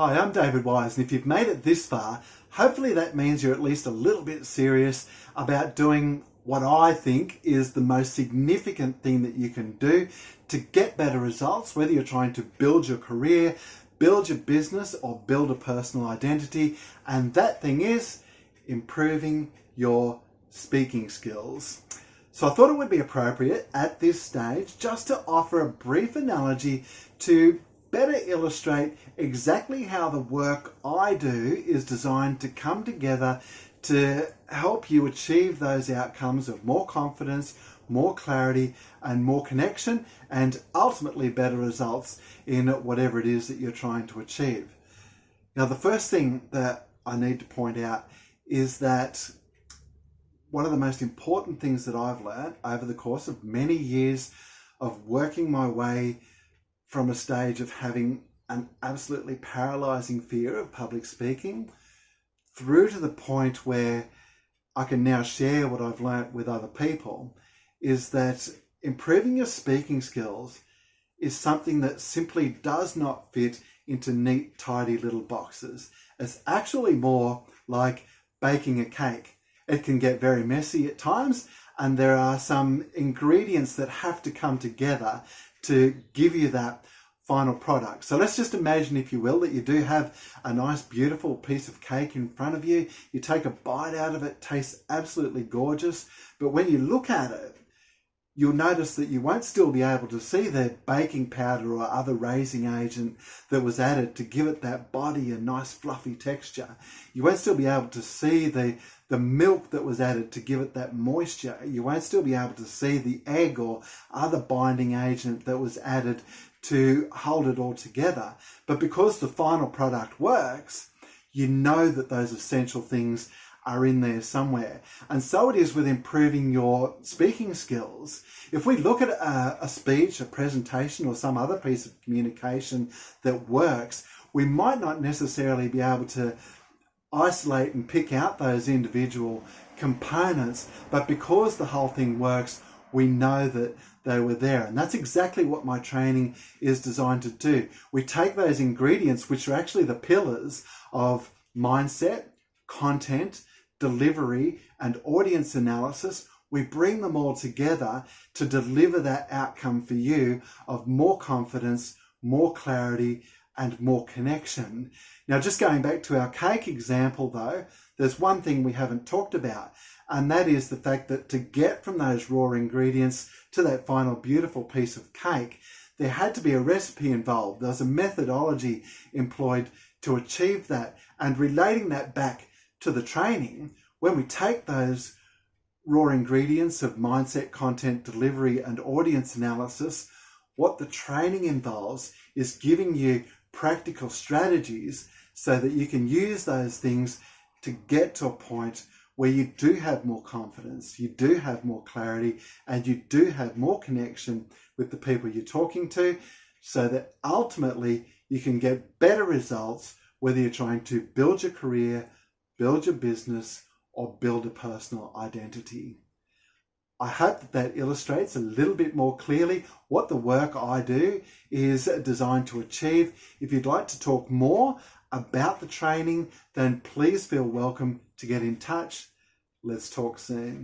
Hi, I'm David Wise, and if you've made it this far, hopefully that means you're at least a little bit serious about doing what I think is the most significant thing that you can do to get better results, whether you're trying to build your career, build your business, or build a personal identity. And that thing is improving your speaking skills. So I thought it would be appropriate at this stage just to offer a brief analogy to better illustrate exactly how the work I do is designed to come together to help you achieve those outcomes of more confidence, more clarity, and more connection, and ultimately better results in whatever it is that you're trying to achieve. Now, the first thing that I need to point out is that one of the most important things that I've learned over the course of many years of working my way from a stage of having an absolutely paralyzing fear of public speaking through to the point where I can now share what I've learnt with other people, is that improving your speaking skills is something that simply does not fit into neat, tidy little boxes. It's actually more like baking a cake. It can get very messy at times, and there are some ingredients that have to come together to give you that final product. So let's just imagine, if you will, that you do have a nice, beautiful piece of cake in front of you. You take a bite out of it, tastes absolutely gorgeous, but when you look at it, you'll notice that you won't still be able to see the baking powder or other raising agent that was added to give it that body and nice fluffy texture. You won't still be able to see the milk that was added to give it that moisture. You won't still be able to see the egg or other binding agent that was added to hold it all together. But because the final product works, you know that those essential things are in there somewhere. And so it is with improving your speaking skills. If we look at a speech, a presentation, or some other piece of communication that works, we might not necessarily be able to isolate and pick out those individual components, but because the whole thing works, we know that they were there. And that's exactly what my training is designed to do. We take those ingredients, which are actually the pillars of mindset, content, delivery, and audience analysis. We bring them all together to deliver that outcome for you of more confidence, more clarity, and more connection. Now, just going back to our cake example though, there's one thing we haven't talked about, and that is the fact that to get from those raw ingredients to that final beautiful piece of cake, there had to be a recipe involved. There was a methodology employed to achieve that. And relating that back to the training, when we take those raw ingredients of mindset, content, delivery, and audience analysis, what the training involves is giving you practical strategies so that you can use those things to get to a point where you do have more confidence, you do have more clarity, and you do have more connection with the people you're talking to, so that ultimately you can get better results, whether you're trying to build your career, build your business, or build a personal identity. I hope that illustrates a little bit more clearly what the work I do is designed to achieve. If you'd like to talk more about the training, then please feel welcome to get in touch. Let's talk soon.